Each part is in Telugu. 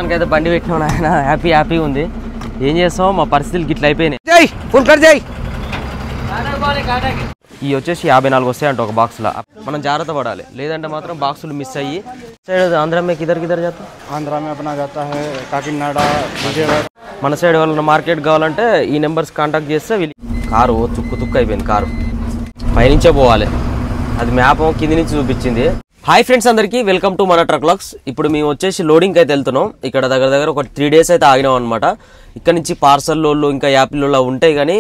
మొత్తానికైతే బండి పెట్టినాం ఆయన హ్యాపీ ఉంది. ఏం చేస్తాం, మా పరిస్థితులు గిట్ల అయిపోయినాయి. ఇవి వచ్చేసి 54 వస్తాయంట ఒక బాక్స్లో. మనం జాగ్రత్త పడాలి, లేదంటే మాత్రం బాక్సులు మిస్ అయ్యి. సైడ్ ఆంధ్ర మే కిధర్ జాతా? ఆంధ్ర మే అప్నా జాతా హై కాకినాడ, విజయవాడ. మన సైడ్ వాళ్ళ మార్కెట్ కావాలంటే ఈ నెంబర్స్ కాంటాక్ట్ చేస్తే కారు తుక్కు అయిపోయింది. కారు పైనుంచే పోవాలి, అది మ్యాప్ కింది నుంచి చూపించింది. హాయ్ ఫ్రెండ్స్, అందరికీ వెల్కమ్ టు మన ట్రక్ వ్లాగ్స్. ఇప్పుడు మేము వచ్చేసి లోడింగ్కి అయితే వెళ్తున్నాం. ఇక్కడ దగ్గర ఒక 3 days అయితే ఆగినాం అనమాట. ఇక్కడ నుంచి పార్సల్ లోడ్లు ఇంకా యాపిల్ లోడ్లు ఉంటాయి, కానీ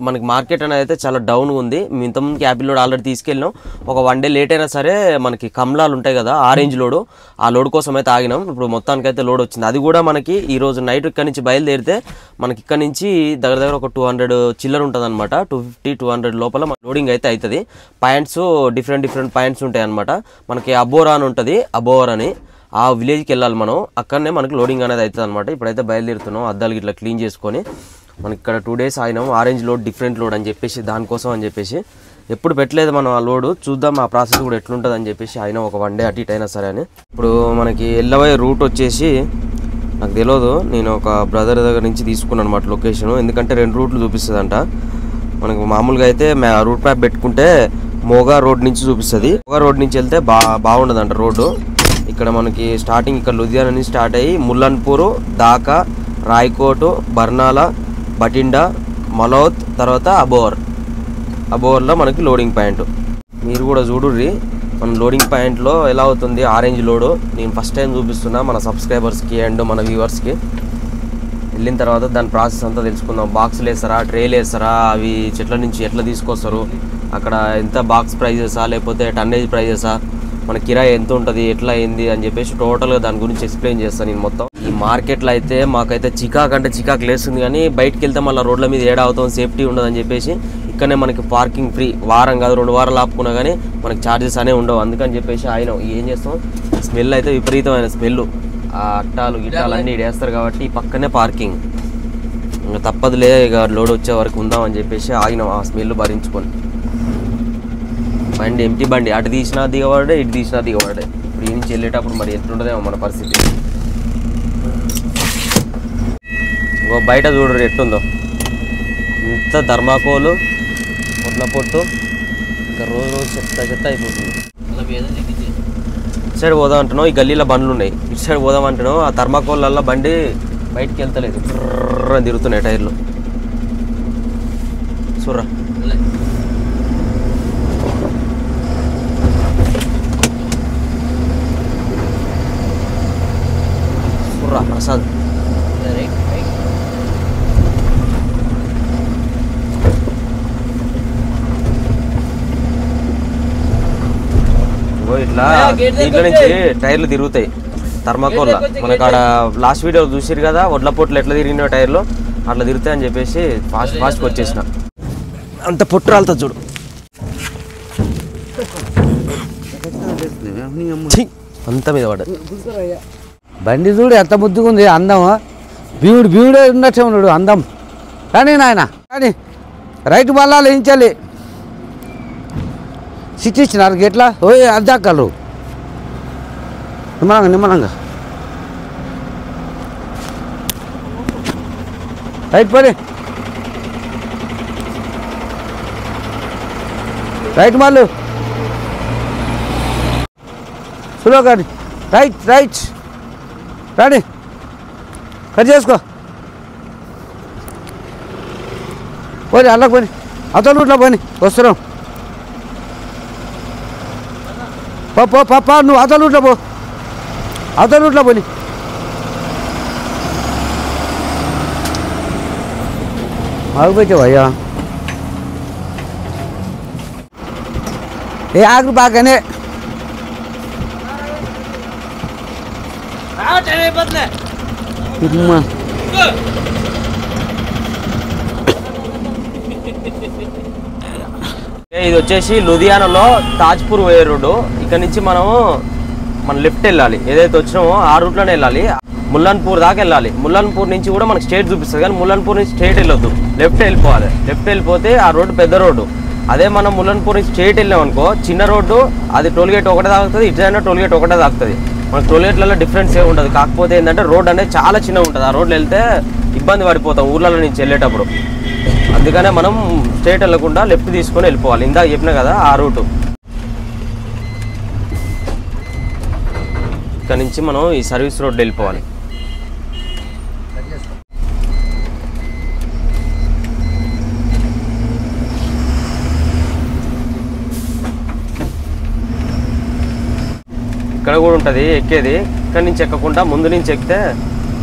మనకి మార్కెట్ అనేది అయితే చాలా డౌన్గా ఉంది. మేము ఇంతకుముందుకి యాపిల్ లోడ్ ఆల్రెడీ తీసుకెళ్ళినాం. ఒక 1 day లేట్ అయినా సరే మనకి కమలాలు ఉంటాయి కదా, ఆరెంజ్ లోడు, ఆ లోడ్ కోసం అయితే ఆగినాం. ఇప్పుడు మొత్తానికి అయితే లోడ్ వచ్చింది. అది కూడా మనకి ఈరోజు నైట్ ఇక్కడ నుంచి బయలుదేరితే మనకి ఇక్కడ నుంచి దగ్గర ఒక 200 చిల్లర ఉంటుంది అనమాట. 250-200 లోపల లోడింగ్ అయితే అవుతుంది. పాయింట్స్ డిఫరెంట్ పాయింట్స్ ఉంటాయి అనమాట. మనకి అబోరా అని ఉంటుంది, అబోర్ అని ఆ విలేజ్కి వెళ్ళాలి మనం. అక్కడనే మనకి లోడింగ్ అనేది అవుతుంది అనమాట. ఇప్పుడైతే బయలుదేరుతున్నాం, అద్దాలకి ఇట్లా క్లీన్ చేసుకొని. మనకి ఇక్కడ 2 days ఆగినాం. ఆరెంజ్ లోడ్, డిఫరెంట్ లోడ్ అని చెప్పేసి, దానికోసం అని చెప్పేసి ఎప్పుడు పెట్టలేదు మనం ఆ లోడు. చూద్దాం ఆ ప్రాసెస్ కూడా ఎట్లుంటుంది అని చెప్పేసి అయినా ఒక 1 day అటు ఇటు అయినా సరే అని. ఇప్పుడు మనకి వెళ్ళబోయే రూట్ వచ్చేసి నాకు తెలియదు, నేను ఒక బ్రదర్ దగ్గర నుంచి తీసుకున్నాను అనమాట లొకేషను. ఎందుకంటే 2 రూట్లు చూపిస్తుందంట మనకు. మామూలుగా అయితే రూట్ మ్యాప్ పెట్టుకుంటే మోగా రోడ్ నుంచి చూపిస్తుంది. మోగా రోడ్ నుంచి వెళ్తే బాగుండదంట రోడ్డు. ఇక్కడ మనకి స్టార్టింగ్ ఇక్కడ లుధియానా నుంచి స్టార్ట్ అయ్యి ముల్లన్పూర్ దాకా, రాయ్కోట్, బర్నాలా, బటిండా, మలౌత్, తర్వాత అబోర్లో మనకి లోడింగ్ పాయింట్. మీరు కూడా చూడుర్రి మన లోడింగ్ పాయింట్లో ఎలా అవుతుంది ఆరెంజ్ లోడు. నేను ఫస్ట్ టైం చూపిస్తున్నా మన సబ్స్క్రైబర్స్కి అండ్ మన వ్యూవర్స్కి. వెళ్ళిన తర్వాత దాని ప్రాసెస్ అంతా తెలుసుకుందాం. బాక్సులు వేస్తారా, ట్రేలు వేస్తారా, అవి చెట్ల నుంచి ఎట్లా తీసుకొస్తారు, అక్కడ ఎంత బాక్స్ ప్రైజెసా లేకపోతే టన్నేజ్ ప్రైజెసా, మన కిరాయి ఎంత ఉంటుంది, ఎట్లా అయింది అని చెప్పేసి టోటల్గా దాని గురించి ఎక్స్ప్లెయిన్ చేస్తాను నేను మొత్తం. ఈ మార్కెట్లో అయితే మాకైతే చికాకు లేస్తుంది, కానీ బయటకు వెళ్తే మళ్ళీ రోడ్ల మీద ఏడా అవుతాం, సేఫ్టీ ఉండదని చెప్పేసి ఇక్కడనే మనకి పార్కింగ్ ఫ్రీ. వారం కాదు 2 వారాలు ఆపుకున్నా కానీ మనకి ఛార్జెస్ అనేవి ఉండవు. అందుకని చెప్పేసి ఆయన ఏం చేస్తాం, స్మెల్ అయితే విపరీతమైన స్మెల్. ఆ అట్టాలు గిట్టాలు అన్నీ వేస్తారు కాబట్టి పక్కనే పార్కింగ్. ఇంకా తప్పదులే, ఇక లోడ్ వచ్చే వరకు ఉందామని చెప్పేసి ఆగినాం ఆ స్మెల్ భరించుకొని. బండి ఎంటీ బండి, అటు తీసినా దిగబడే, ఇటు తీసినా దిగబడే. ఇప్పుడు ఈ నుంచి వెళ్ళేటప్పుడు మరి ఎట్లుంటుందేమో మన పరిస్థితి. ఇంకో బయట చూడరు ఎట్టుందో, ఇంత ధర్మాకోలు, పొట్ల పొట్టు, ఇంకా రోజు చెత్త అయిపోతుంది. ఇటు సైడ్ పోదాం అంటున్నావు, ఈ గల్లీలో బండ్లు ఉన్నాయి. ఇటు సైడ్ పోదాం అంటున్నావు, ఆ ధర్మాకోళ్ళల్లో బండి బయటికి వెళ్తలేదు, అని తిరుగుతున్నాయి టైర్లు. చూర్రా ప్రసాద్. ఇట్లా దీంట్లో నుంచి టైర్లు తిరుగుతాయి థర్మాకోల్. మనకు ఆడ లాస్ట్ వీడియో చూసిరు కదా, వడ్ల పొట్లు ఎట్లా తిరిగిన టైర్లు అట్లా తిరుగుతాయి అని చెప్పేసి ఫాస్ట్గా వచ్చేసిన. అంత పొట్టు రాలుతుంది చూడు, అంత మీద పడ్డది. బండి చూడు ఎంత ముద్దుగా ఉంది, అందం. భీముడే ఉన్నట్టే ఉన్నాడు అందం. కానీ నాయన కానీ రైతు బల్లాలు వేయించాలి. సిట్ ఇచ్చినారు గెట్లా అద్దాకలు నిమ్మలంగా రైట్ పని రైట్ మళ్ళు సులో కానీ రైట్ రాడి కట్ చేసుకో. పోనీ అల్లకి పోని, అవతల రూట్లో పోని, వస్తున్నాం. పప్ప నువ్వు అవతల రూట్లో పో, అవతల రూట్లో పోని. ఆగిపోయావు అయ్యా, ఏ ఆగు బాగానే. ఇది వచ్చేసి లుధియానాలో తాజ్పూర్ పోయే రోడ్డు. ఇక్కడ నుంచి మన లెఫ్ట్ వెళ్ళాలి, ఏదైతే వచ్చినామో ఆ రూట్లోనే వెళ్ళాలి. ముల్లన్పూర్ దాకా వెళ్ళాలి. ముల్లన్పూర్ నుంచి కూడా మనకి స్టేట్ చూపిస్తుంది, కానీ ముల్లన్పూర్ నుంచి స్ట్రేట్ వెళ్ళొద్దు, లెఫ్ట్ వెళ్ళిపోవాలి. లెఫ్ట్ వెళ్ళిపోతే ఆ రోడ్డు పెద్ద రోడ్డు. అదే మనం ముల్లన్పూర్ నుంచి స్ట్రేట్ వెళ్ళాం అనుకో, చిన్న రోడ్డు, అది టోల్ గేట్ ఒకటే తాగుతుంది, ఇటు సైడ్ టోల్ గేట్ ఒకటే తాగుతుంది. మనకు టోల్గేట్లలో డిఫరెన్స్ ఏమి ఉండదు. కాకపోతే ఏంటంటే రోడ్ అనేది చాలా చిన్నగా ఉంటుంది. ఆ రోడ్లో వెళ్తే ఇబ్బంది పడిపోతాం ఊర్లలో నుంచి వెళ్ళేటప్పుడు. అందుకనే మనం స్ట్రేట్ వెళ్ళకుండా లెఫ్ట్ తీసుకొని వెళ్ళిపోవాలి. ఇందాక చెప్పినా కదా ఆ రూటు. ఇక్కడ నుంచి మనం ఈ సర్వీస్ రోడ్ వెళ్ళిపోవాలి. ఇక్కడ కూడా ఉంటుంది ఎక్కేది. ఇక్కడ నుంచి ఎక్కకుండా ముందు నుంచి ఎక్కితే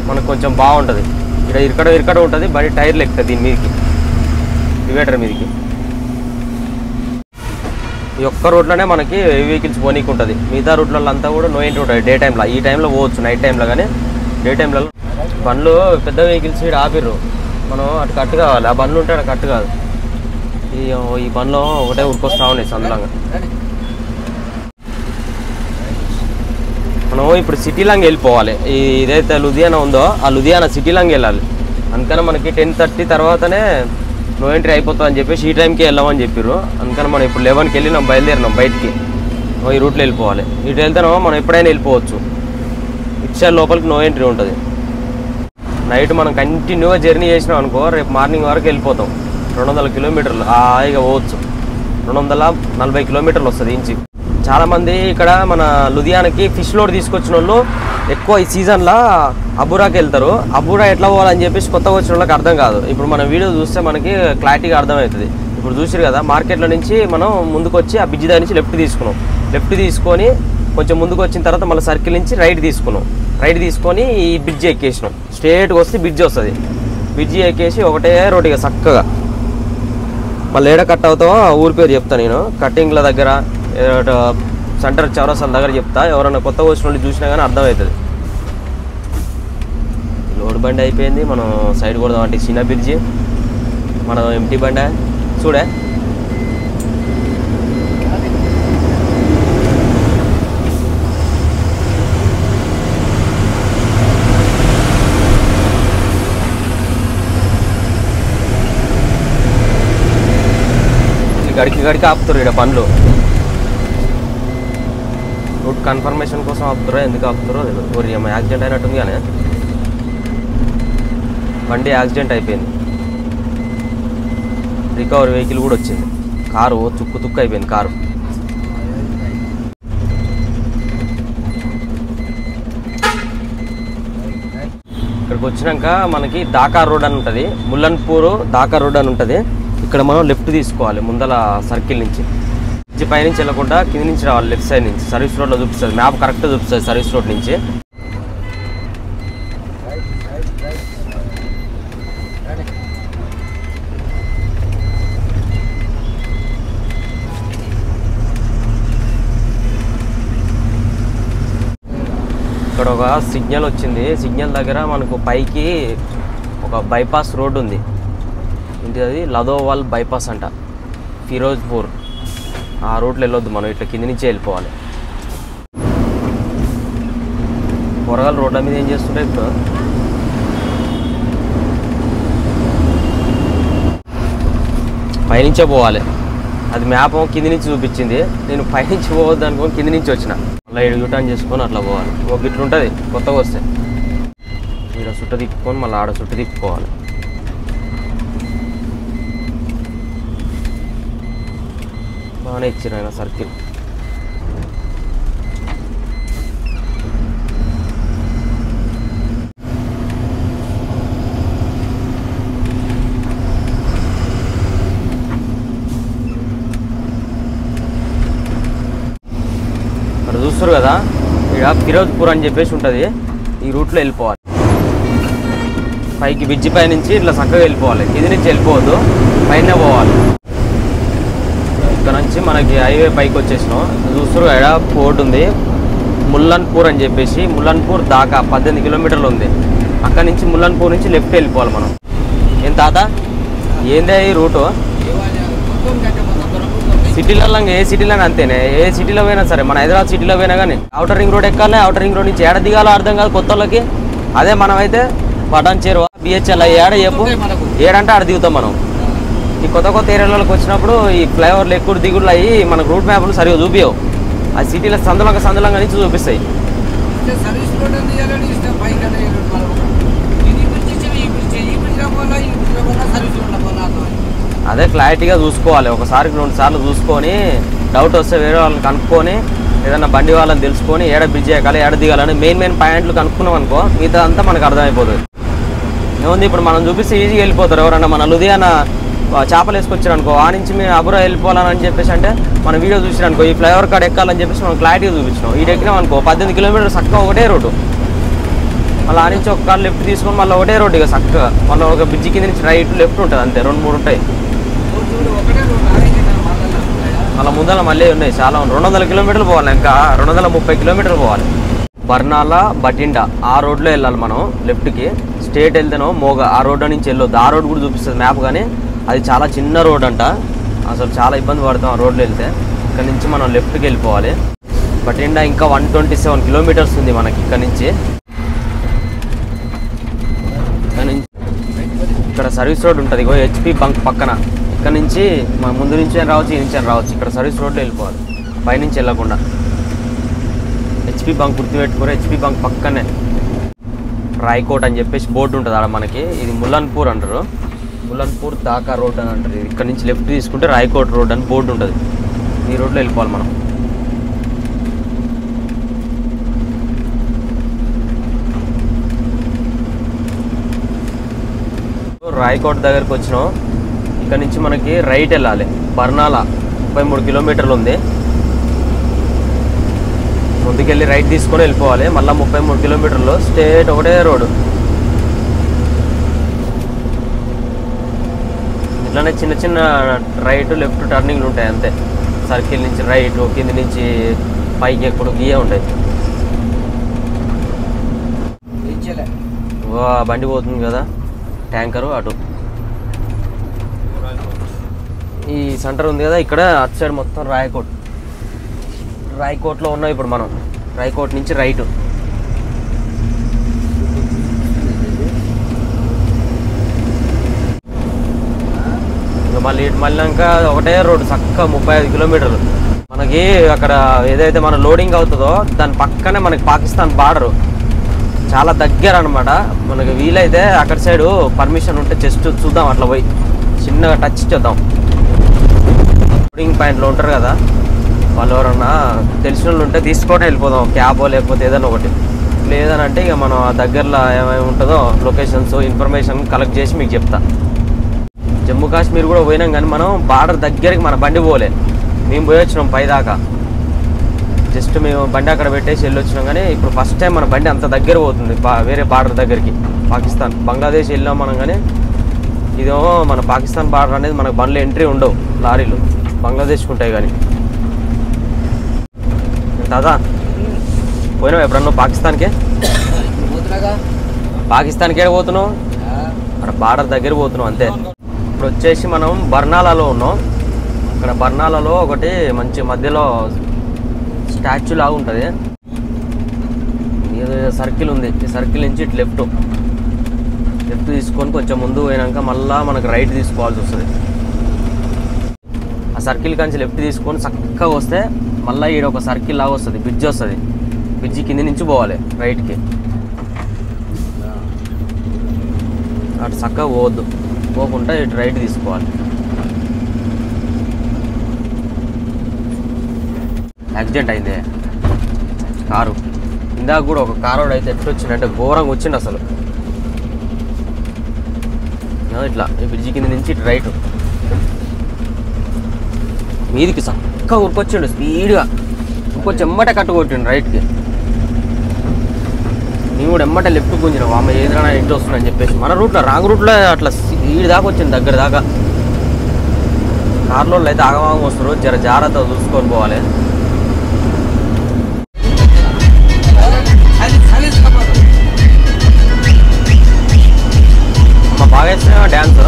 మనకు కొంచెం బాగుంటుంది. ఇక్కడ ఇరకడ ఉంటుంది, బండి టైర్లు ఎక్కుతుంది దీని మీదకి, డివైడర్ మీదకి. ఈ ఒక్క రోడ్లోనే మనకి వెహికల్స్ పోనీకి ఉంటుంది. మిగతా రూట్లలో అంతా కూడా నో ఎంట్రీ ఉంటుంది డే టైంలో. ఈ టైంలో పోవచ్చు నైట్ టైంలో, కానీ డే టైంలో బండ్లు పెద్ద వెహికల్స్ ఇక్కడ ఆపిర్రు. మనం అటు కట్టు కావాలి. ఆ బండ్లు ఉంటే అటు కట్టు కాదు. ఈ బండ్లో ఒకటే ఉరికొస్తా ఉన్నాయి సందులంగా. మనం ఇప్పుడు సిటీలాంగ్ వెళ్ళిపోవాలి. ఇదైతే లుధియానా ఉందో ఆ లుధియానా సిటీలాంగ్ వెళ్ళాలి. అందుకని మనకి 10:30 తర్వాతనే నో ఎంట్రీ అయిపోతుందని చెప్పేసి ఈ టైంకి వెళ్ళామని చెప్పారు. అందుకని మనం ఇప్పుడు 11కి వెళ్ళినాం, బయలుదేరినాం బయటికి. ఈ రూట్లో వెళ్ళిపోవాలి. ఇటు వెళ్తేనో మనం ఎప్పుడైనా వెళ్ళిపోవచ్చు. ఇటు సైడ్ లోపలికి నో ఎంట్రీ ఉంటుంది. నైట్ మనం కంటిన్యూగా జర్నీ చేసినాం అనుకో, రేపు మార్నింగ్ వరకు వెళ్ళిపోతాం. 200 కిలోమీటర్లు హాయిగా పోవచ్చు. 240 కిలోమీటర్లు వస్తుంది ఇంచి. చాలామంది ఇక్కడ మన లుధియానాకి ఫిష్ లోడ్ తీసుకొచ్చిన వాళ్ళు ఎక్కువ ఈ సీజన్లో అబూరాకి వెళ్తారు. అబూరా ఎట్లా పోవాలని చెప్పేసి కొత్తగా వచ్చిన వాళ్ళకి అర్థం కాదు. ఇప్పుడు మన వీడియో చూస్తే మనకి క్లారిటీగా అర్థమవుతుంది. ఇప్పుడు చూసారు కదా, మార్కెట్లో నుంచి మనం ముందుకు వచ్చి ఆ బ్రిడ్జ్ దగ్గర నుంచి లెఫ్ట్ తీసుకున్నాం. లెఫ్ట్ తీసుకొని కొంచెం ముందుకు వచ్చిన తర్వాత మళ్ళీ సర్కిల్ నుంచి రైట్ తీసుకున్నాం. రైట్ తీసుకొని ఈ బ్రిడ్జ్ ఎక్కేసినాం. స్ట్రేట్గా వస్తే బ్రిడ్జ్ వస్తుంది. బ్రిడ్జ్ ఎక్కేసి ఒకటే రోడ్డుగా చక్కగా మళ్ళీ ఏడ కట్ అవుతావో ఊరి పేరు చెప్తాను నేను. కట్టింగ్ల దగ్గర సెంటర్ చౌరస్తాల దగ్గర చెప్తా. ఎవరైనా కొత్తగా వచ్చిన వాళ్ళు చూసినా కానీ అర్థమవుతుంది. లోడ్ బండి అయిపోయింది. మనం సైడ్ కొడదాం అంటే చిన్న బ్రిడ్జి, మనం ఎంటీ బండి చూడే. గడికి ఆపుతారు ఇక్కడ బండ్లు. రూట్ కన్ఫర్మేషన్ కోసం ఆపుతారో ఎందుకు ఆపుతారో తెలియదు. యాక్సిడెంట్ అయినట్టుంది కానీ బండి యాక్సిడెంట్ అయిపోయింది. రికవరీ వెహికల్ కూడా వచ్చింది. కారు తుక్కు అయిపోయింది కారు. ఇక్కడికి వచ్చినాక మనకి ఢాకా రోడ్ అని ఉంటుంది, ముల్లన్పూర్ ఢాకా రోడ్ అని ఉంటుంది. ఇక్కడ మనం లెఫ్ట్ తీసుకోవాలి ముందల సర్కిల్ నుంచి. పైనుంచి వెళ్ళకుండా కింద నుంచి రావాలి, లెఫ్ట్ సైడ్ నుంచి. సర్వీస్ రోడ్లో చూపిస్తుంది, మ్యాప్ కరెక్ట్గా చూపిస్తుంది సర్వీస్ రోడ్ నుంచి. ఇక్కడ ఒక సిగ్నల్ వచ్చింది. సిగ్నల్ దగ్గర మనకు పైకి ఒక బైపాస్ రోడ్ ఉంది. ఏంటి అది? లదోవాల్ బైపాస్ అంట, ఫిరోజ్పూర్. ఆ రూట్లో వెళ్ళొద్దు మనం, ఇట్లా కింద నుంచే వెళ్ళిపోవాలి. కూరగాయల రోడ్ల మీద ఏం చేస్తుంటే ఇప్పుడు పైనుంచే పోవాలి. అది మ్యాప్ కింద నుంచి చూపించింది. నేను పైనుంచి పోవద్దు అనుకోని కింద నుంచి వచ్చిన. అలా యూటర్న్ చేసుకొని అట్లా పోవాలి. ఒక ఇట్లా ఉంటుంది కొత్తగా వస్తే. ఇక్కడ చుట్ట తిప్పుకొని మళ్ళీ ఆడ చుట్ట తిప్పుకోవాలి. బాగానే ఇచ్చారు ఆయన సర్కిల్. ఇక్కడ చూస్తారు కదా, ఇక్కడ ఫిరోజ్పూర్ అని చెప్పేసి ఉంటుంది. ఈ రూట్లో వెళ్ళిపోవాలి. పైకి బ్రిడ్జి పై నుంచి ఇట్లా చక్కగా వెళ్ళిపోవాలి. కింద నుంచి వెళ్ళిపోవద్దు, పైన పోవాలి. ఇక్కడ నుంచి మనకి హైవే పైకి వచ్చేసినాం. చూస్తారు ఇక్కడ పోర్ట్ ఉంది, ముల్లన్పూర్ అని చెప్పేసి. ముల్లన్పూర్ దాకా 18 కిలోమీటర్లు ఉంది. అక్కడ నుంచి ముల్లన్పూర్ నుంచి లెఫ్ట్ వెళ్ళిపోవాలి మనం. ఏం తాత ఏందే ఈ రూటు? సిటీలలో ఏ సిటీలో అంతేనే. ఏ సిటీలో పోయినా సరే, మన హైదరాబాద్ సిటీలో పోయినా కానీ అవుటర్ రింగ్ రోడ్ ఎక్కాలి. అవుటర్ రింగ్ రోడ్ నుంచి ఏడ దిగాలో అర్థం కాదు కొత్త వాళ్ళకి. అదే మనమైతే పటాన్ చేరువ బిహెచ్ఎల్ ఏడ చెప్పు, ఏడంటే ఆడ దిగుతాం మనం. ఈ కొత్త ఏరియాలకు వచ్చినప్పుడు ఈ ఫ్లైఓవర్లు ఎక్కువ దిగుళ్ళు అయ్యి మనకు రూట్ మ్యాప్లు సరిగా చూపించవు. ఆ సిటీలో సందులంగా నుంచి చూపిస్తాయి. సర్వీస్ రోడ్ అని తీయాలని ఇష్టం పైకి ఇది సర్వీస్ రోడ్. అదే క్లారిటీగా చూసుకోవాలి, ఒకసారికి 2 సార్లు చూసుకొని డౌట్ వస్తే వేరే వాళ్ళని కనుక్కొని ఏదైనా బండి వాళ్ళని తెలుసుకొని ఏడ బ్రిడ్జ్ ఎక్కాలి ఏడ దిగాలని మెయిన్ పాయింట్లు కనుక్కున్నాం అనుకో మిగతా అంతా మనకు అర్థమైపోతుంది. ఏముంది ఇప్పుడు మనం చూపిస్తే ఈజీగా వెళ్ళిపోతారు. ఎవరన్నా మన లుధియానా చేపలు వేసుకొచ్చారు అనుకో ఆ నుంచి మేము అబురా వెళ్ళిపోవాలని చెప్పేసి అంటే మన వీడియో చూసిరనుకో ఈ ఫ్లైఓవర్ కాడ ఎక్కాలని చెప్పేసి మనం క్లారిటీగా చూపించినాం. ఈ ఎక్కినాం అనుకో 18 కిలోమీటర్లు చక్కగా ఒకటే రోడ్డు, మళ్ళీ ఆ నుంచి ఒక కార్ లెఫ్ట్ తీసుకొని మళ్ళీ ఒకటే రోడ్డు ఇక చక్కగా మళ్ళీ ఒక బ్రిడ్జి కింద నుంచి రైట్ లెఫ్ట్ ఉంటుంది అంతే, 2-3 ఉంటాయి. మళ్ళీ ముందర మళ్ళీ ఉన్నాయి చాలా 200 కిలోమీటర్లు పోవాలి, ఇంకా 230 కిలోమీటర్లు పోవాలి. బర్నాలా బటిండా ఆ రోడ్లో వెళ్ళాలి మనం లెఫ్ట్కి. స్ట్రేట్ వెళ్తేనో మోగ ఆ రోడ్డు నుంచి వెళ్ళొద్దు. ఆ రోడ్ కూడా చూపిస్తుంది మ్యాప్, కానీ అది చాలా చిన్న రోడ్ అంట, అసలు చాలా ఇబ్బంది పడతాం ఆ రోడ్లో వెళ్తే. ఇక్కడ నుంచి మనం లెఫ్ట్కి వెళ్ళిపోవాలి. బటిండా ఇంకా 127 కిలోమీటర్స్ ఉంది మనకి ఇక్కడ నుంచి. ఇక్కడ సర్వీస్ రోడ్ ఉంటుంది ఇగో హెచ్పి బంక్ పక్కన. ఇక్కడ నుంచి మన ముందు నుంచి రావచ్చు ఈ నుంచి రావచ్చు. ఇక్కడ సర్వీస్ రోడ్లో వెళ్ళిపోవాలి పైనుంచి వెళ్ళకుండా. హెచ్పి బంక్ గుర్తుపెట్టుకోరు, హెచ్పి బంక్ పక్కనే రాయ్కోట్ అని చెప్పేసి బోర్డు ఉంటుంది ఆడ మనకి. ఇది ముల్లన్పూర్ అంటారు, ముల్లన్పూర్ దాకా రోడ్ అని అంటారు. ఇక్కడ నుంచి లెఫ్ట్ తీసుకుంటే రాయ్కోట్ రోడ్ అని బోర్డు ఉంటుంది, ఈ రోడ్లో వెళ్ళిపోవాలి మనం. రాయ్కోట్ దగ్గరకు వచ్చినాం. ఇక్కడ నుంచి మనకి రైట్ వెళ్ళాలి. బర్నాలా 33 కిలోమీటర్లు ఉంది, ముందుకెళ్ళి రైట్ తీసుకొని వెళ్ళిపోవాలి. మళ్ళీ 33 కిలోమీటర్లు స్ట్రేట్ ఒకటే రోడ్డు. ఇట్లానే చిన్న చిన్న రైట్ లెఫ్ట్ టర్నింగ్లు ఉంటాయి అంతే. సర్కిల్ నుంచి రైట్, కింది నుంచి పైకి ఎప్పుడు గీయే ఉంటాయి. బండి పోతుంది కదా ట్యాంకరు అటు. ఈ సెంటర్ ఉంది కదా ఇక్కడ అటు సైడ్ మొత్తం రాయ్కోట్లో ఉన్నాం ఇప్పుడు మనం. రాయ్కోట్ నుంచి రైట్ మళ్ళీ ఇంకా ఒకటే రోడ్డు చక్కగా 35 కిలోమీటర్లు. మనకి అక్కడ ఏదైతే మన లోడింగ్ అవుతుందో దాని పక్కనే మనకి పాకిస్తాన్ బార్డరు, చాలా దగ్గర అనమాట. మనకి వీలైతే అక్కడ సైడు పర్మిషన్ ఉంటే జస్ట్ చూద్దాం, అట్లా పోయి చిన్నగా టచ్ చేద్దాం. లోడింగ్ పాయింట్లో ఉంటారు కదా వాళ్ళు, ఎవరన్నా తెలిసిన వాళ్ళు ఉంటే తీసుకొని వెళ్ళిపోదాం, క్యాబో లేకపోతే ఏదైనా ఒకటి. లేదనంటే ఇక మనం ఆ దగ్గరలో ఏమేమి ఉంటుందో లొకేషన్స్ ఇన్ఫర్మేషన్ కలెక్ట్ చేసి మీకు చెప్తా. జమ్మూ కాశ్మీర్ కూడా పోయినాం కానీ మనం బార్డర్ దగ్గరికి మన బండి పోలే. మేము పోయి వచ్చినాం పైదాకా, జస్ట్ మేము బండి అక్కడ పెట్టేసి వెళ్ళి వచ్చినాం. కానీ ఇప్పుడు ఫస్ట్ టైం మన బండి అంత దగ్గర పోతుంది వేరే బార్డర్ దగ్గరికి. పాకిస్తాన్ బంగ్లాదేశ్ వెళ్ళాం మనం, కానీ ఇదేమో మన పాకిస్తాన్ బార్డర్ అనేది మనకు బండ్లు ఎంట్రీ ఉండవు, లారీలు బంగ్లాదేశ్కి ఉంటాయి. కానీ దాదా పోయినావు ఎప్పుడన్నా పాకిస్తాన్కే? పాకిస్తాన్కే పోతున్నావు, అక్కడ బార్డర్ దగ్గర పోతున్నాం అంతే. ఇప్పుడు వచ్చేసి మనం బర్నాలాలో ఉన్నాం. అక్కడ బర్నాలాలో ఒకటి మంచి మధ్యలో స్టాచ్యూ లాగా ఉంటుంది, సర్కిల్ ఉంది. ఈ సర్కిల్ నుంచి ఇటు లెఫ్ట్ తీసుకొని కొంచెం ముందు పోయినాక మళ్ళీ మనకు రైట్ తీసుకోవాల్సి వస్తుంది. ఆ సర్కిల్ కంచి లెఫ్ట్ తీసుకొని చక్కగా వస్తే మళ్ళీ ఈడ ఒక సర్కిల్ లాగా వస్తుంది, బ్రిడ్జ్ వస్తుంది. బ్రిడ్జి కింది నుంచి పోవాలి రైట్కి, అటు చక్కగా పోవద్దు, పోకుండా ఇటు రైట్ తీసుకోవాలి. యాక్సిడెంట్ అయింది కారు. ఇందాక కూడా ఒక కారు అయితే ఎట్లా వచ్చిందంటే ఘోరంగా వచ్చింది అసలు. ఇట్లా ఈ బ్రిడ్జి కింద నుంచి ఇటు రైట్ మీదికి చక్కగా ఉరికొచ్చిండు స్పీడ్గా, ఉరికొచ్చి ఎమ్మటే కట్టుకొట్టిండు రైట్కి. నేను కూడా ఎమ్మటే లెఫ్ట్ గుంజినాం, అమ్మ ఏదైనా ఇంటి వస్తుందని చెప్పేసి. మన రూట్లో రాంగ్ రూట్లో అట్లా ఈడి దాకా వచ్చింది, దగ్గర దాకా. కార్లో అయితే ఆగమాగం వస్తారు, జాగ్రత్తగా చూసుకొని పోవాలి. అమ్మ బాగా వేస్తున్నా డ్యాన్స్.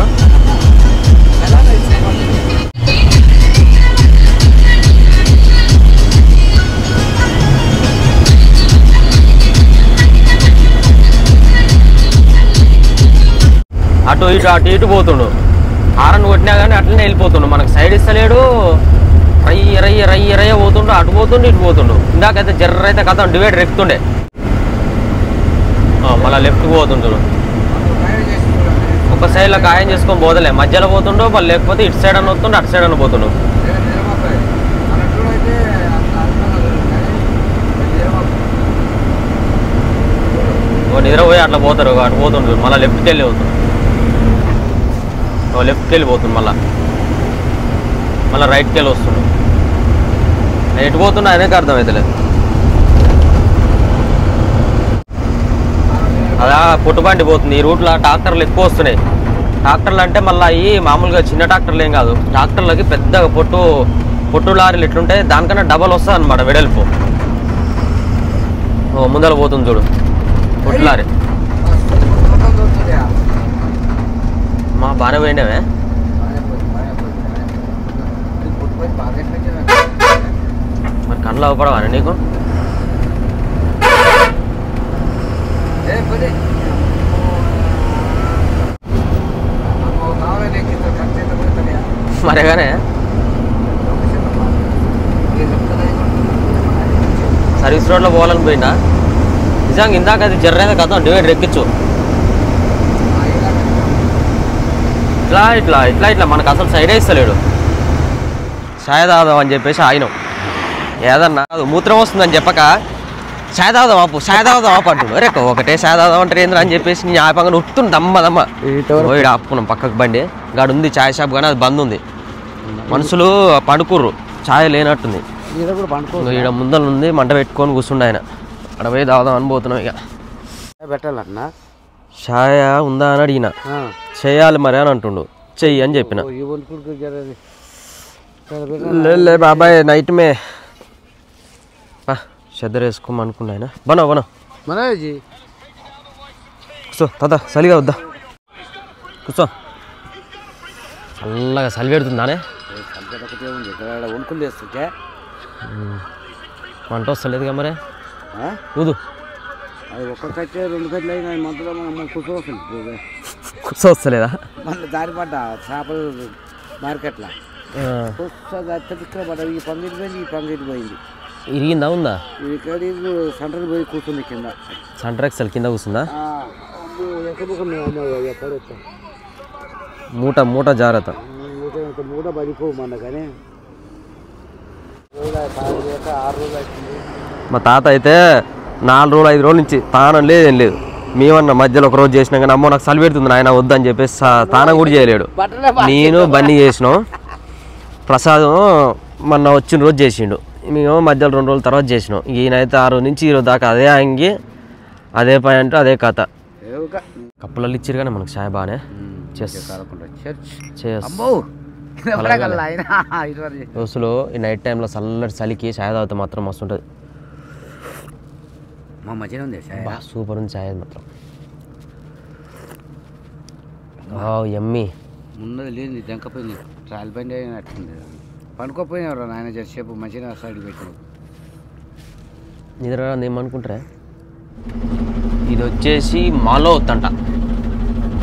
అటు ఇటు పోతుండు, హారన్ కొట్టినా కానీ అట్లనే వెళ్ళిపోతుండు. మనకు సైడ్ ఇస్తలేడు, రయ్య పోతుండు, అటు పోతుండు ఇటు పోతుండు. ఇందాకైతే జర్ర అయితే కథ డివైడర్ ఎక్కుతుండే. మళ్ళీ లెఫ్ట్కి పోతుంటారు. ఒక సైడ్లో ఖాయం చేసుకొని పోతలే, మధ్యలో పోతుండో మళ్ళీ లేకపోతే ఇటు సైడ్ అని వస్తుండో అటు సైడ్ అని పోతుండో. నిద్ర పోయి అట్లా పోతారు, అటు పోతుంటారు. మళ్ళీ లెఫ్ట్కి వెళ్ళి పోతుంది, లెఫ్ట్కి వెళ్ళి పోతుంది. మళ్ళీ రైట్కి వెళ్ళి వస్తుండు. ఎటు పోతున్నా ఆయనకి అర్థమవుతలేదు. అదా పొట్టుబండి పోతుంది. ఈ రూట్లో ట్రాక్టర్లు ఎక్కువ వస్తున్నాయి. ట్రాక్టర్లు అంటే మళ్ళీ ఈ మామూలుగా చిన్న ట్రాక్టర్లు ఏం కాదు, ట్రాక్టర్లకి పెద్దగా పొట్టు లారీలు ఎట్లుంటాయి దానికన్నా డబల్ వస్తుంది అనమాట వెడల్పు. ముందర పోతుంది చూడు పొట్టు లారీ. మా బాగానే పోయిండేవే. మరి కళ్ళు అవ్వపడవా నీకు? మరేగానే సర్వీస్ రోడ్లో పోవాలని పోయిందా? నిజంగా ఇందాక అది జర్రేదా కదా డివైడర్ ఎక్కించు. ఇట్లా ఇట్లా ఇట్లా ఇట్లా మనకు అసలు సైడే ఇస్తలేడు. చాయ్ తాగుదాం అని చెప్పేసి ఆగినాం. ఏదన్నా మూత్రం వస్తుందని చెప్పక చాయ్ తాగుదాం ఆపు, చాయ్ తాగుదాం ఆపు అంటున్నాడు. అరే ఒకటే చాయ్ తాగుదాం అంటే ఏంద్రా అని చెప్పేసి నేను ఆపంగా ఉట్టును దమ్మ పోయి ఆపుకున్నాం పక్కకు. బండి గాడు ఉంది చాయ్ షాప్ కానీ అది బంద్ ఉంది. మనుషులు పండుకుర్రు, ఛాయ్ లేనట్టుంది. ఈడ ముందర ఉంది, మంట పెట్టుకొని కూర్చుండు ఆయన. అక్కడ పోయి తాగుదాం అని పోతున్నాం. ఇక పెట్టాలన్నా ఛాయ్ ఉందా అని అడిగిన. చేయాలి మరి అని అంటుండు. చెయ్యి అని చెప్పిన. లే బాబాయ్ నైట్ మే చెద్దరు వేసుకోమనుకున్నా ఆయన. బనో కూర్చో తాత, చలిగా వద్దా కూర్చో. చల్లగా చలి పెడుతుందానే. మంట వస్తలేదుగా మరి ఊదు. అది ఒక్క కట్టే 2 కట్టలు అయినా మంతలో మనం కూర్చోవస్తుంది. కూర్చోవస్తలేదా? మళ్ళీ దారి పడ్డా చేపలు మార్కెట్లో పడ్డా. ఈ పంగిటి పోయింది, ఈ పంగిటి పోయింది. ఇరిగిందా ఉందా? ఇక్కడ సెంటర్ పోయి కూర్చుంది కింద. సెంటర్ ఎక్సెల్ కింద కూర్చుందా? మూట జాగ్రత్త. మూట పడిపోవు మన కానీ 6 రోజులు అవుతుంది. మా తాత అయితే 4 రోజులు 5 రోజుల నుంచి తానం లేదు ఏం లేదు. మేమన్నా మధ్యలో ఒక రోజు చేసినా కానీ అమ్మో నాకు చలి పెడుతుంది ఆయన వద్దని చెప్పేసి తానం కూడా చేయలేడు. నేను బన్నీ చేసినాం. ప్రసాదం మొన్న వచ్చిన రోజు చేసిండు. మేము మధ్యలో 2 రోజుల తర్వాత చేసినాం. ఈయనైతే 6 రోజు నుంచి 2 రోజు దాకా అదే అంగి అదే పని అంటే అదే కథ. కప్పులలో ఇచ్చారు కానీ మనకు చాయ్ బాగానే రోజులో ఈ నైట్ టైంలో చల్లటి చలికి చాయ్ తాగితే మాత్రం మస్తు ఉంటుంది. మా మధ్యలో ఉంది సూపర్ ఉంది చాయ్ మాత్రం. ఎమ్మి ఉన్నది లేదు, దెంకపోయింది. ట్రాల్ బండి అయినట్టుంది. పనుకోపోయినవరా నాయన జరసేపు మంచిగా సైడ్ పెట్టాడు. నిద్ర ఏమనుకుంటారా? ఇది వచ్చేసి మాలోత్ అంట.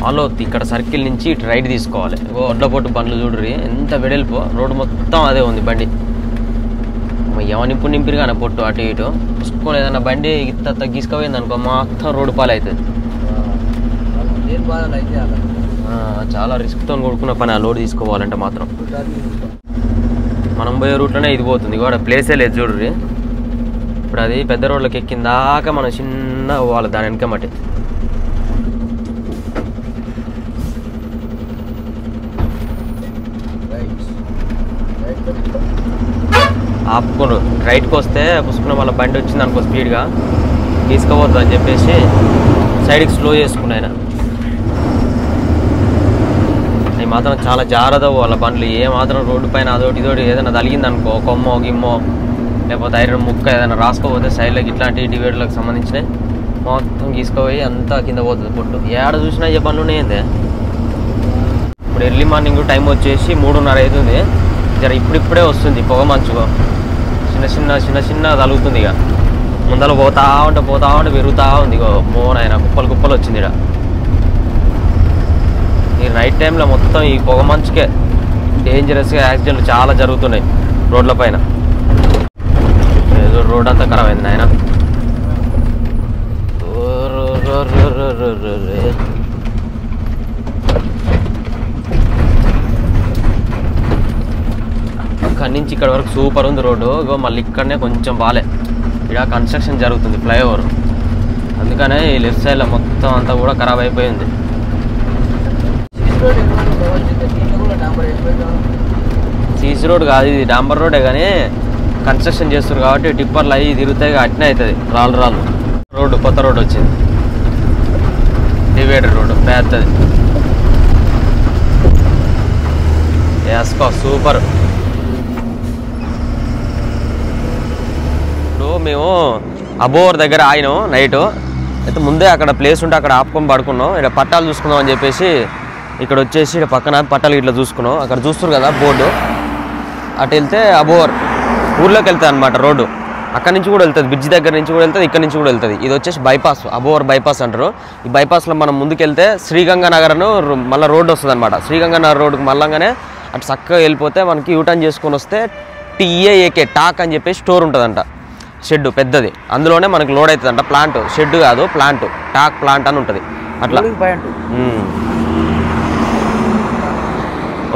మాలోత్ ఇక్కడ సర్కిల్ నుంచి ఇటు రైట్ తీసుకోవాలి. ఒడ్లపొట్టు బండ్లు చూడరి ఎంత వెడల్పో. రోడ్డు మొత్తం అదే ఉంది బండి. ఎవనిప్పుడు నింపిరు కానీ పొట్టు అటు ఇటు చూసుకొని ఏదన్నా బండి ఇంత తగ్గించుకోపోయింది అనుకో మొత్తం రోడ్డు పాలు అవుతుంది. చాలా రిస్క్తో కొడుకున్న పని ఆ లోడ్ తీసుకోవాలంటే మాత్రం. మనం పోయే రూట్లోనే ఇది పోతుంది కూడా, ప్లేసే లేదు చూడరి. ఇప్పుడు అది పెద్ద రోడ్లోకి ఎక్కిన దాకా మనం చిన్న పోవాలి దాని వెనక మట్టి. ఆపుకోను రైట్కి వస్తే పుసుకున్న వాళ్ళ బండి వచ్చింది అనుకో స్పీడ్గా తీసుకుపోతుంది అని చెప్పేసి సైడ్కి స్లో చేసుకున్నా ఆయన. అవి మాత్రం చాలా జాగ్రత్త వాళ్ళ బండ్లు. ఏ మాత్రం రోడ్డు పైన అదోటి ఇదోటి ఏదైనా తగిలింది అనుకో, కొమ్మో గిమ్మో లేకపోతే ఐరన్ ముక్క ఏదైనా రాసుకోపోతే సైడ్లోకి ఇట్లాంటి డివైడర్లకు సంబంధించినవి మొత్తం తీసుకుపోయి అంతా కింద పోతుంది పొట్టు. ఏడ చూసినా ఏ బండ్లు ఉన్నాయండి. ఇప్పుడు ఎర్లీ మార్నింగ్ టైం వచ్చేసి 3:30 అవుతుంది. జర ఇప్పుడిప్పుడే వస్తుంది పొగ మంచుగా, చిన్న చిన్న తలుగుతుంది. ఇక ముందర పోతా ఉంటే పెరుగుతూ ఉంది. ఇగో మోనైనా కుప్పలు వచ్చింది. ఇక్కడ ఈ నైట్ టైంలో మొత్తం ఈ పొగ మంచుకే డేంజరస్గా యాక్సిడెంట్లు చాలా జరుగుతున్నాయి రోడ్ల పైన. రోడ్ అంతా ఖరాబ్ అయింది ఆయన. అక్కడి నుంచి ఇక్కడ వరకు సూపర్ ఉంది రోడ్డు. మళ్ళీ ఇక్కడనే కొంచెం బాలే, ఇక్కడ కన్స్ట్రక్షన్ జరుగుతుంది ఫ్లైఓవర్, అందుకనే ఈ లెఫ్ట్ సైడ్లో మొత్తం అంతా కూడా ఖరాబ్ అయిపోయింది. సీసీ రోడ్ కాదు ఇది, డాంబర్ రోడే, కానీ కన్స్ట్రక్షన్ చేస్తారు కాబట్టి టిప్పర్లు అవి తిరుగుతాయి, అట్నే అవుతుంది. రాళ్ళు రోడ్డు, కొత్త రోడ్డు వచ్చింది, డివైడర్ రోడ్డు పెద్దది. వేసుకో సూపర్. ఇప్పుడు మేము అబోవర్ దగ్గర ఆగినాం నైటు, అయితే ముందే అక్కడ ప్లేస్ ఉంటే అక్కడ ఆపుకొని పడుకున్నాం. ఇక్కడ పట్టాలు చూసుకుందాం అని చెప్పేసి ఇక్కడ వచ్చేసి ఇక్కడ పక్కన పట్టాలు ఇట్లా చూసుకున్నాం. అక్కడ చూస్తారు కదా బోర్డు, అటు వెళ్తే అబోవర్ ఊర్లోకి వెళ్తుంది అనమాట రోడ్డు. అక్కడ నుంచి కూడా వెళ్తుంది, బ్రిడ్జ్ దగ్గర నుంచి కూడా వెళ్తుంది, ఇక్కడ నుంచి కూడా వెళ్తుంది. ఇది వచ్చేసి బైపాస్, అబోవర్ బైపాస్ అంటారు. ఈ బైపాస్లో మనం ముందుకెళ్తే శ్రీగంగానగర్ను మళ్ళీ రోడ్డు వస్తుంది అనమాట. శ్రీగంగానగర్ రోడ్డుకి మళ్ళంగానే అటు చక్కగా వెళ్ళిపోతే మనకి యూటర్న్ చేసుకొని వస్తే టీఏఏకే టాక్ అని చెప్పేసి స్టోర్ ఉంటుందంట, షెడ్ పెద్దది. అందులోనే మనకి లోడ్ అవుతుందంట. ప్లాంట్, షెడ్ కాదు ప్లాంట్, టాక్ ప్లాంట్ అని ఉంటుంది అట్లా.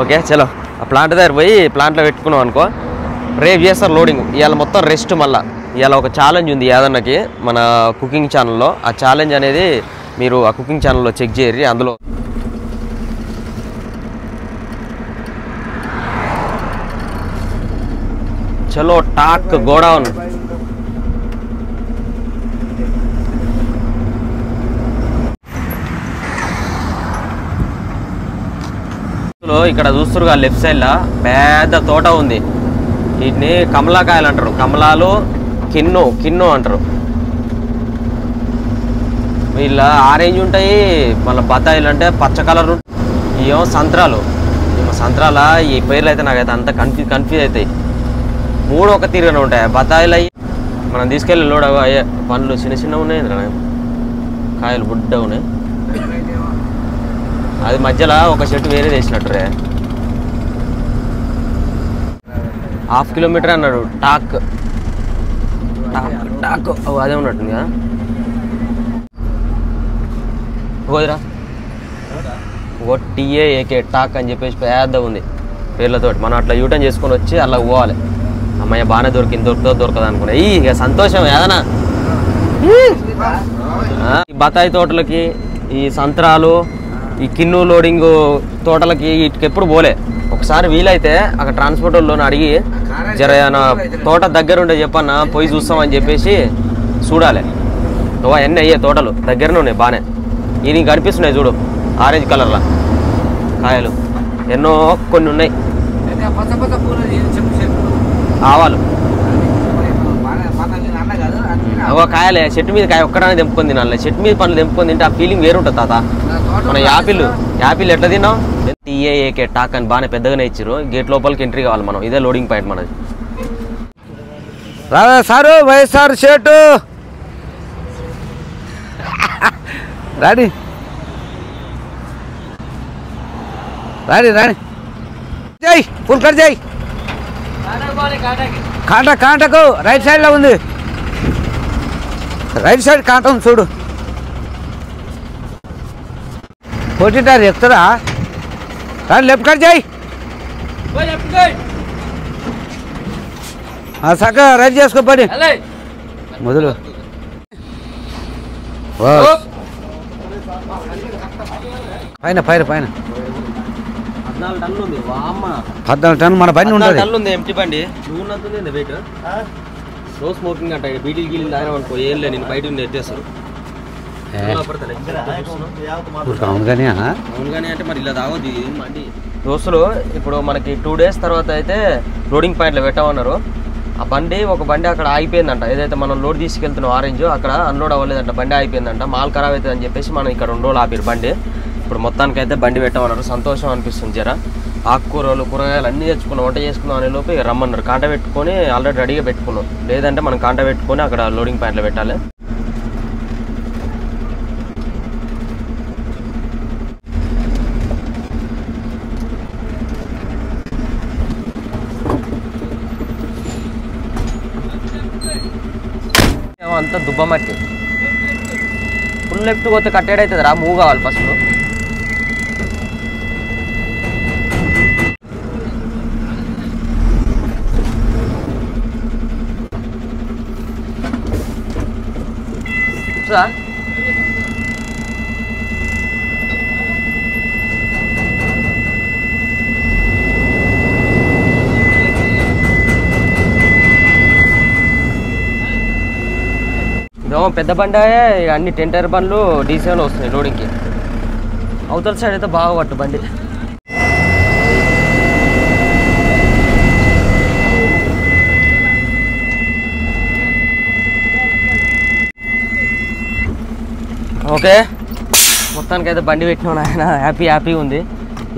ఓకే చలో, ఆ ప్లాంట్ దగ్గర పోయి ప్లాంట్లో పెట్టుకున్నాం అనుకో, రేపు చేస్తారు లోడింగ్. ఇవాళ మొత్తం రెస్ట్. మళ్ళీ ఇవాళ ఒక ఛాలెంజ్ ఉంది యాదన్నకి మన కుకింగ్ ఛానల్లో. ఆ ఛాలెంజ్ అనేది మీరు ఆ కుకింగ్ ఛానల్లో చెక్ చేయరు. అందులో చలో టాక్ గోడౌన్. ఇక్కడ చూస్తురుగా లెఫ్ట్ సైడ్లో పెద్ద తోట ఉంది. వీటిని కమలాకాయలు అంటారు, కమలాలు కిన్ను అంటారు. వీళ్ళ ఆరెంజ్ ఉంటాయి, మళ్ళీ బత్తాయిలు అంటే పచ్చ కలర్ ఉంటాయి. ఇవేమో సంత్రాలు. సంత్రాల ఈ పేర్లు అయితే నాకైతే అంత కన్ఫ్యూజ్ అవుతాయి. మూడు ఒక తీరుగానే ఉంటాయి. బత్తాయిలు అయ్యి మనం తీసుకెళ్ళి లోడ్ అయ్యే పండ్లు చిన్న ఉన్నాయి, కాయలు బుడ్డ ఉన్నాయి. అది మధ్యలో ఒక చెట్టు వేరే వేసినట్టురే. 1/2 కిలోమీటర్ అన్నాడు టాక్. అదే ఉన్నట్టుంది కదా. పోదురా టీఏఏకే టాక్ అని చెప్పేసి పెద్ద ఉంది పేర్లతోటి. మనం అట్లా యూటర్న్ చేసుకొని వచ్చి అలా పోవాలి. అమ్మాయి బాగానే దొరుకుతుందో దొరకదు అనుకున్నా. ఇక సంతోషం ఏదన్నా. ఈ బత్తాయి తోటలకి, ఈ సంత్రాలు, ఈ కిన్ను లోడింగ్ తోటలకి వీటికి ఎప్పుడు పోలే. ఒకసారి వీలైతే అక్కడ ట్రాన్స్పోర్ట్ వాళ్ళని అడిగి జర తోట దగ్గర ఉంటే చెప్పన్నా పోయి చూస్తామని చెప్పేసి చూడాలి. అవన్నీ అయ్యే తోటలు దగ్గరనే ఉన్నాయి బాగానే. ఇది కనిపిస్తున్నాయి చూడు ఆరెంజ్ కలర్లో కాయలు ఎన్నో కొన్ని ఉన్నాయి. ఆవాలు ఒక కాయలే, చెట్టు మీద కాయ ఒక్కడానే తెంపుకొని తినాలి. చెట్టు మీద పండ్లు తెంపుకొని తింటే ఆ ఫీలింగ్ వేరుంటుంది తాత. మన యాపిల్ ఎట్లా తిన్నాం? టీఏఏకే టాక్ అని బాగానే పెద్దగానే ఇచ్చారు. గేట్ లోపలికి ఎంట్రీ కావాలి మనం. ఇదే లోడింగ్ పాయింట్ మనది. రాదా సారు వైఎస్ఆర్ షర్టు రాడి జై ఫుల్ కట్ జై. కాంటకు రైట్ సైడ్లో ఉంది, రైట్ సైడ్ కాంట ఉంది చూడు. కొట్టింటారు చెప్తారా? కానీ లెఫ్ట్ కట్ జై, చక్కగా రైట్ చేసుకోపడి మొదలు. పైన 14 టన్నులు ఉంది. 14 టన్ను మన బండి ఉంటుంది. ఎంటీ బండి నువ్వున్నది వెయిట్. నో స్మోకింగ్ అంట. బీటీలు గీలు తాగినా అనుకో ఏం లేదు, నేను బయట ఎత్తేస్తారు. అవునుగానే అంటే మరి ఇలా తాగొద్దు మండి. దోస్తులు ఇప్పుడు మనకి 2 days తర్వాత అయితే లోడింగ్ పాయింట్లో పెట్టమన్నారు. ఆ ఒక బండి అక్కడ ఆగిపోయిందంట. ఏదైతే మనం లోడ్ తీసుకెళ్తున్నాం ఆరెంజ్, అక్కడ అన్లోడ్ అవ్వలేదంట, బండి ఆగిపోయిందంట. మాల్ ఖరాబ్ అవుతుంది అని చెప్పేసి మనం ఇక్కడ 2 రోజులు ఆపిరు బండి. ఇప్పుడు మొత్తానికి అయితే బండి పెట్టమన్నారు. సంతోషం అనిపిస్తుంది జర. ఆకుకూరలు కూరగాయలు అన్నీ తెచ్చుకున్నాం, వంట చేసుకున్నాం అనే లోపు ఇక రమ్మన్నారు. కాంట పెట్టుకొని ఆల్రెడీ రెడీగా పెట్టుకున్నాం. లేదంటే మనం కాంట పెట్టుకొని అక్కడ లోడింగ్ పాయింట్లో పెట్టాలి. అంతా దుబ్బ మట్టి ఫుల్ లెఫ్ట్ పోతే కట్టేడ్ అవుతుంది రా, మూవ్ కావాలి ఫస్ట్. సార్ పెద్ద బండి అన్ని 10 టైర్ బండ్లు డీసీలో వస్తున్నాయి లోడింగ్కి. అవతల సైడ్ అయితే బాగా పట్టు బండి. ఓకే, మొత్తానికి అయితే బండి పెట్టినాం ఆయన. హ్యాపీ ఉంది.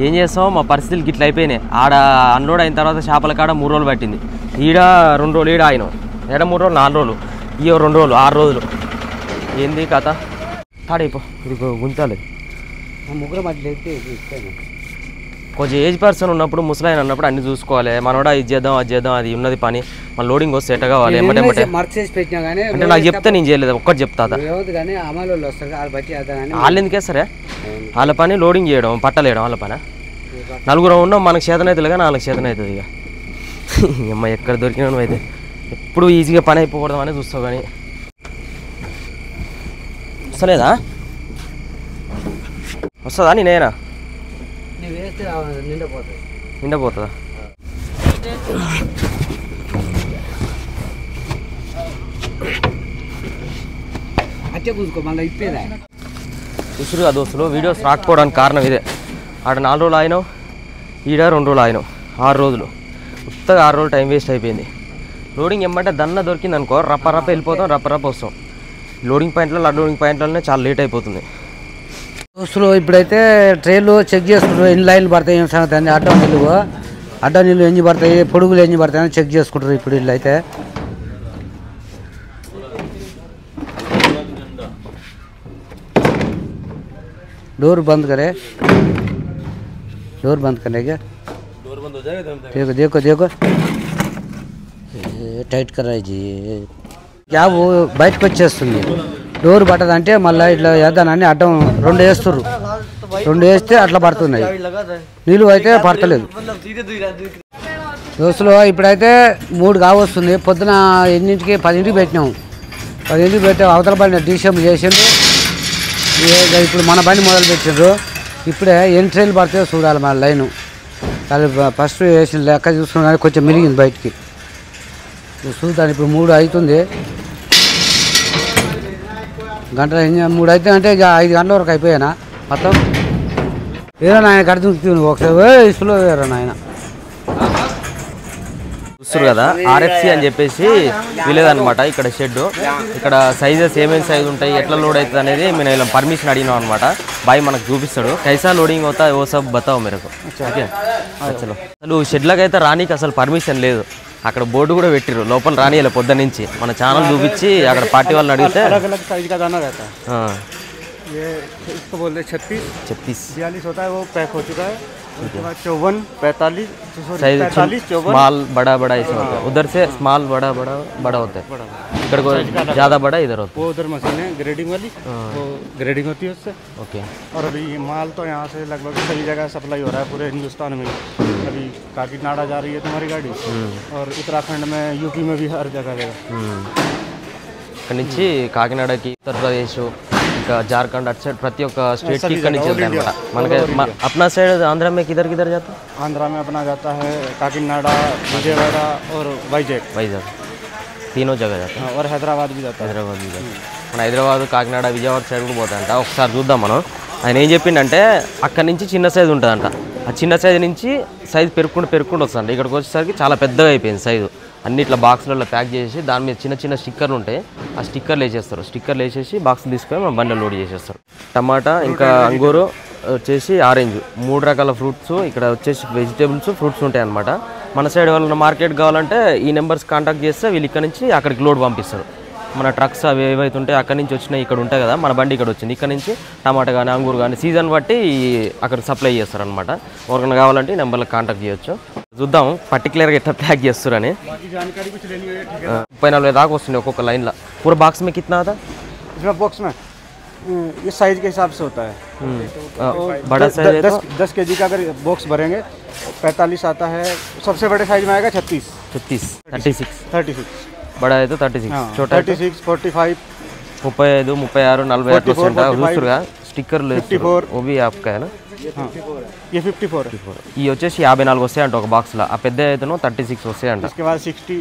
ఏం చేస్తాం, మా పరిస్థితులు గిట్ల అయిపోయినాయి. ఆడ అన్లోడ్ అయిన తర్వాత చేపల కాడ 3 రోజులు పట్టింది. ఈడ 2 రోజులు, ఈడ ఆయన ఏడ 3 రోజులు, 4 రోజులు, ఈ 2 రోజులు, 6 రోజులు. ఏంది కథ? తాడైపో, ఇది గుంతాలి. ముగ్గురు మధ్య ఇస్తాను. కొంచెం ఏజ్ పర్సన్ ఉన్నప్పుడు, ముసలాయన అన్నప్పుడు అన్ని చూసుకోవాలి. మనోడా ఇది చేద్దాం అది చేద్దాం, అది ఉన్నది పని. మన లోడింగ్ వస్తే ఎట్ట కావాలి అంటే నాకు చెప్తే నేను చేయలేదు, ఒక్కటి చెప్తా. వాళ్ళు ఎందుకు వేస్తారే? వాళ్ళ పని లోడింగ్ చేయడం, పట్టలేయడం వాళ్ళ పని. నలుగురు ఉన్నాం, మనకు చేతన అవుతుంది కానీ వాళ్ళకి చేతన అవుతుంది. ఇక అమ్మ ఎక్కడ దొరికినాను అయితే ఎప్పుడు ఈజీగా పని అయిపోకూడదు అని చూస్తావు. కానీ వస్తలేదా? వస్తుందా? నేనేనా నిండపోతుందా? చూసురుగా దోస్తులు, వీడియోస్ రాకపోవడానికి కారణం ఇదే. ఆడ 4 రోజులు ఆగినాం, ఈడ 2 రోజులు ఆగినాం. 6 రోజులు ఉత్తగా 6 రోజులు టైం వేస్ట్ అయిపోయింది. లోడింగ్ ఏమంటే దన్న దొరికింది అనుకో, రప్ప వెళ్ళిపోతాం, రప్ప వస్తాం. లోడింగ్ పాయింట్లో అన్లోడింగ్ పాయింట్లోనే చాలా లేట్ అయిపోతుంది. దోస్తులు ఇప్పుడైతే ట్రైన్లు చెక్ చేసుకుంటారు, ఎన్ని లైన్లు పడతాయి, ఏం సంగతి అని. అడ్డ నీళ్ళు ఎన్ని పడతాయి, పొడుగులు ఎన్ని పడతాయని చెక్ చేసుకుంటారు ఇప్పుడు ఇల్లు అయితే. डोर बंद करे, डोर बंद करने क्या? डोर बंद हो जाएगा। देखो देखो देखो टाइट कर रहा है जी. क्या वो బయటకు వచ్చేస్తుంది. డోర్ పట్టదంటే మళ్ళీ ఇట్లా వేద్దానని అడ్డం 2 వేస్తుర్రు. 2 వేస్తే అట్లా పడుతున్నాయి. నీళ్ళు అయితే పడతలేదు. దోస్తులు ఇప్పుడైతే 3 కావస్తుంది. పొద్దున 8కి 10కి పెట్టినాము. 10కి పెట్టి అవతల బండి డీసీఎం చేసిండు. ఇప్పుడు మన బండి మొదలు పెట్టిండ్రు. ఇప్పుడే ఎన్ని ట్రైన్లు పడితే చూడాలి మన లైను. ఫస్ట్ వేసిన లెక్క చూసుకున్నా కొంచెం మిరిగింది బయటికి. చూద్దాం. ఇప్పుడు 3 అవుతుంది. గంట 3 అయితే అంటే ఇక 5 గంటల వరకు అయిపోయానా మొత్తం. ఏదో నాయన కడుతు ఒకసారి ఇసులో వేరా నాయన. చూస్తారు కదా, ఆర్ఎఫ్సి అని చెప్పేసి వీలేదనమాట. ఇక్కడ షెడ్, ఇక్కడ సైజెస్ ఏమేమి సైజు ఉంటాయి, ఎట్లా లోడ్ అవుతుంది అనేది మేము ఇలా పర్మిషన్ అడిగినాం అనమాట. బాయ్ మనకు చూపిస్తాడు. కైసా లోడింగ్ అవుతా ఓ సబ్ బతావు మేరకు. ఓకే, అసలు షెడ్లకు అయితే రానీకి అసలు పర్మిషన్ లేదు. అక్కడ బోర్డు కూడా పెట్టిరు, లోపల రానియాలి పొద్దు నుంచి. మన ఛానల్ చూపించి అక్కడ పార్టీ వాళ్ళని అడిగితే 36 42 होता है, वो पैक हो चुका है. उसके बाद 54 45 साइज 45 54 स्मॉल बड़ा ऐसे होता है. उधर से स्मॉल बड़ा होता है. इधर को ज़्यादा बड़ा इधर होता है. वो उधर मशीन है ग्रेडिंग वाली, वो ग्रेडिंग होती है उससे. ओके. और अभी माल तो यहाँ से लगभग सभी जगह सप्लाई हो रहा है पूरे हिंदुस्तान में. अभी काकीनाडा जा रही है तुम्हारी गाड़ी, और उत्तराखंड में, यूपी में भी हर जगह ఇక్కడ నుంచి కాకినాడకి, ఉత్తరప్రదేశ్, ఇంకా झारखंड अट साइड प्रति स्टेट की इकड़ मन अपना साइड आंध्रा में किधर किधर जाता है? आंध्रा में अपना जाता है काकीनाडा, विजयवाड़ा और वाइजैग तीनों जगह जाता है. और हैदराबाद भी जाता है. మన హైదరాబాద్, కాకినాడ, విజయవాడ సైడ్ కూడా పోతాయంట. ఒకసారి చూద్దాం మనం. ఆయన ఏం చెప్పిండంటే అక్కడి నుంచి చిన్న సైజు ఉంటుందంట. ఆ చిన్న సైజు నుంచి సైజు పెరుక్కుంటూ వస్తుందంట. ఇక్కడికి వచ్చేసరికి చాలా పెద్దగా అయిపోయింది సైజు. అన్ని ఇట్లా బాక్సులలో ప్యాక్ చేసి దాని మీద చిన్న చిన్న స్టిక్కర్లు ఉంటాయి. ఆ స్టిక్కర్లు వేసేస్తారు. స్టిక్కర్లు వేసేసి బాక్సులు తీసుకొని మన బండిలో లోడ్ చేసేస్తారు. టమాటా, ఇంకా అంగూరు వచ్చేసి ఆరెంజ్, 3 రకాల ఫ్రూట్స్. ఇక్కడ వచ్చేసి వెజిటేబుల్స్, ఫ్రూట్స్ ఉంటాయి అన్నమాట. మన సైడ్ వాళ్ళ మార్కెట్ కావాలంటే ఈ నెంబర్స్ కాంటాక్ట్ చేస్తే వీళ్ళు ఇక్కడ నుంచి అక్కడికి లోడ్ పంపిస్తారు. మన ట్రక్స్ అవి ఏవైతే ఉంటాయి అక్కడి నుంచి వచ్చినాయి ఇక్కడ ఉంటాయి కదా, మన బండి ఇక్కడ వచ్చింది. ఇక్కడ నుంచి టమాటా కానీ అంగూరు కానీ సీజన్ బట్టి అక్కడ సప్లై చేస్తారనమాట. ఎవరికైనా కావాలంటే ఈ నెంబర్లో కాంటాక్ట్ చేయొచ్చు. చూద్దాం పర్టికులర్గా ఎట్లా ప్యాక్ చేస్తారని. 30-40 దాకా వస్తుంది ఒక్కొక్క లైన్లో. పూర బాక్స్ में कितना आता? इसमें बॉक्स में ये साइज के हिसाब से होता है। बड़ा साइज है तो 10 केजी का अगर बॉक्स भरेंगे 45 आता है। सबसे बड़े साइज में आएगा 36 36 बड़ा है तो 36 छोटा 36 45 35 36 40 అట్లా వస్తుంటా చూస్తురుగా స్టిక్కర్లు 54 वो भी आपका है ना हाँ ये 54 है। ఈ వచ్చేసి 54 వస్తాయంట ఒక బాక్స్ లో, ఆ పెద్ద అయితేనో 36 వస్తాయంట. इसके बाद 60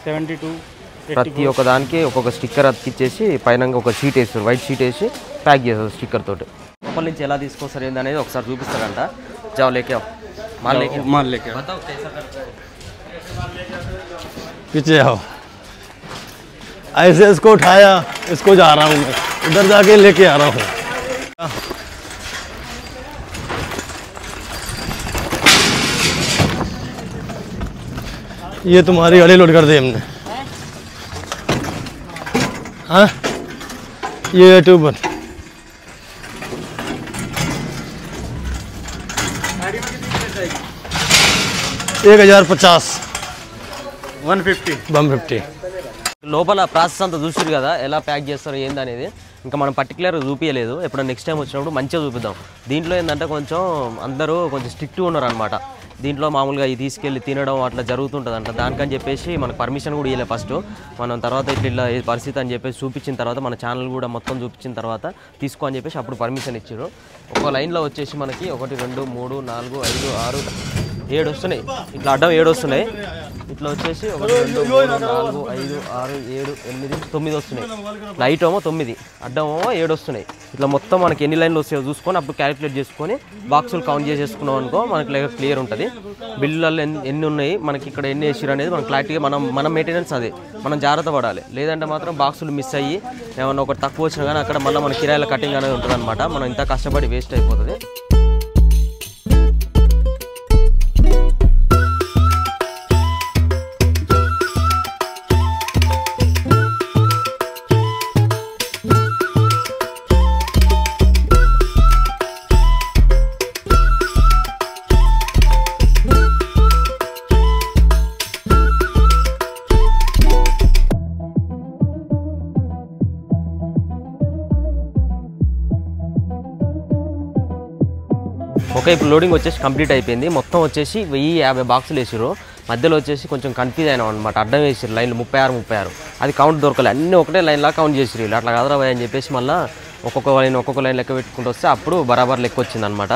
72 ప్రతి ఒక్క దానికి ఒక్కొక్క స్టిక్కర్ అతికిచ్చేసి పైన ఒక షీట్ వేస్తారు, వైట్ షీట్ వేసి ప్యాక్ చేస్తారు స్టిక్కర్ తోటి. లోపల నుంచి ఎలా తీసుకొస్తారు ఏందనేది ఒకసారి చూపిస్తారంట. జావ్ లేకే माल लेके पीछे आओ। ऐसे इसको उठाया, इसको जा रहा हूँ मैं, उधर जाके लेके आ रहा हूँ. ये तुम्हारी गाड़ी लोड कर दी हमने. हाँ ये ट्यूबर 1050 150. లోపల ప్రాసెస్ అంతా చూసారు కదా ఎలా ప్యాక్ చేస్తారు ఏందనేది. ఇంకా మనం పర్టికులర్గా చూపించలేదు, ఎప్పుడైనా నెక్స్ట్ టైం వచ్చినప్పుడు మంచిగా చూపిద్దాం. దీంట్లో ఏంటంటే కొంచెం అందరూ కొంచెం స్ట్రిక్ట్గా ఉన్నారు అనమాట. దీంట్లో మామూలుగా ఇది తీసుకెళ్ళి తినడం అట్లా జరుగుతుంటుందంట. దానికని చెప్పేసి మనకు పర్మిషన్ కూడా ఇవ్వలేదు ఫస్ట్. మనం తర్వాత ఇట్లా ఏ పరిస్థితి అని చెప్పేసి చూపించిన తర్వాత మన ఛానల్ కూడా మొత్తం చూపించిన తర్వాత తీసుకో అని చెప్పేసి అప్పుడు పర్మిషన్ ఇచ్చారు. ఒక లైన్లో వచ్చేసి మనకి 1 2 3 4 5 6 7 వస్తున్నాయి. ఇట్లా అడ్డం 7 వస్తున్నాయి. ఇట్లా వచ్చేసి 1 2 3 4 5 6 7 8 9 వస్తున్నాయి. లైట్ ఏమో 9, అడ్డం ఏమో 7 వస్తున్నాయి. ఇట్లా మొత్తం మనకి ఎన్ని లైన్లు వస్తాయో చూసుకొని అప్పుడు క్యాలిక్యులేట్ చేసుకొని బాక్సులు కౌంట్ చేసేసుకున్నాం అనుకో మనకి క్లియర్ ఉంటుంది. బిల్లులలో ఎన్ని ఉన్నాయి, మనకి ఇక్కడ ఎన్ని వేసారు అనేది మనం క్లారిటీగా మన మెయింటెనెన్స్ అదే మనం జాగ్రత్త పడాలి. లేదంటే మాత్రం బాక్సులు మిస్ అయ్యి ఏమన్నా ఒకటి తక్కువ వచ్చినా కానీ అక్కడ మళ్ళీ మన కిరాయిల కటింగ్ అనేది ఉంటుంది అనమాట. మనం ఇంత కష్టపడి వేస్ట్ అయిపోతుంది. ఓకే, ఇప్పుడు లోడింగ్ వచ్చేసి కంప్లీట్ అయిపోయింది. మొత్తం వచ్చేసి 1050 బాక్సులు వేసారు. మధ్యలో వచ్చేసి కొంచెం కన్ఫ్యూజ్ అయినాం అనమాట. అడ్డం వేసారు లైన్లు 36 అది కౌంట్ దొరకలేదు. అన్నీ ఒకటే లైన్లా కౌంట్ చేసారు వీళ్ళు. అట్లా కాదురా అని చెప్పేసి మళ్ళీ ఒక్కొక్క లైన్ లెక్క పెట్టుకుంటూ వస్తే అప్పుడు బరాబర్ లెక్క వచ్చింది అనమాట.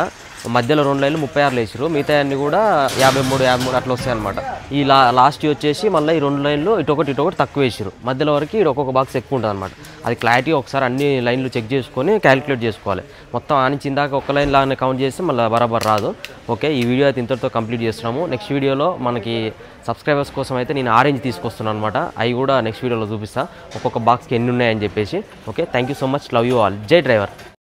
మధ్యలో 2 లైన్లు 36 వేసారు, మిగతా అన్నీ కూడా 53 అట్లా వస్తాయి అనమాట. ఈ లాస్ట్ వచ్చేసి మళ్ళీ ఈ 2 లైన్లు ఇటొకటి తక్కువ వేసారు. మధ్యలో వరకు ఒక్కొక్క బాక్స్ ఎక్కువ ఉంటుంది అనమాట. అది క్లారిటీ ఒకసారి అన్ని లైన్లు చెక్ చేసుకొని క్యాలిక్యులేట్ చేసుకోవాలి. మొత్తం ఆనించి ఇందాక ఒక లైన్ లాగానే కౌంట్ చేస్తే మళ్ళీ బరాబర్ రాదు. ఓకే, ఈ వీడియో అయితే ఇంతటితో కంప్లీట్ చేస్తున్నాము. నెక్స్ట్ వీడియోలో మనకి సబ్స్క్రైబర్స్ కోసం అయితే నేను ఆరెంజ్ తీసుకొస్తున్నాను అనమాట. అవి కూడా నెక్స్ట్ వీడియోలో చూపిస్తాను, ఒక్కొక్క బాక్స్కి ఎన్ని ఉన్నాయని చెప్పేసి. Okay, thank you so much, love you all, జై డ్రైవర్.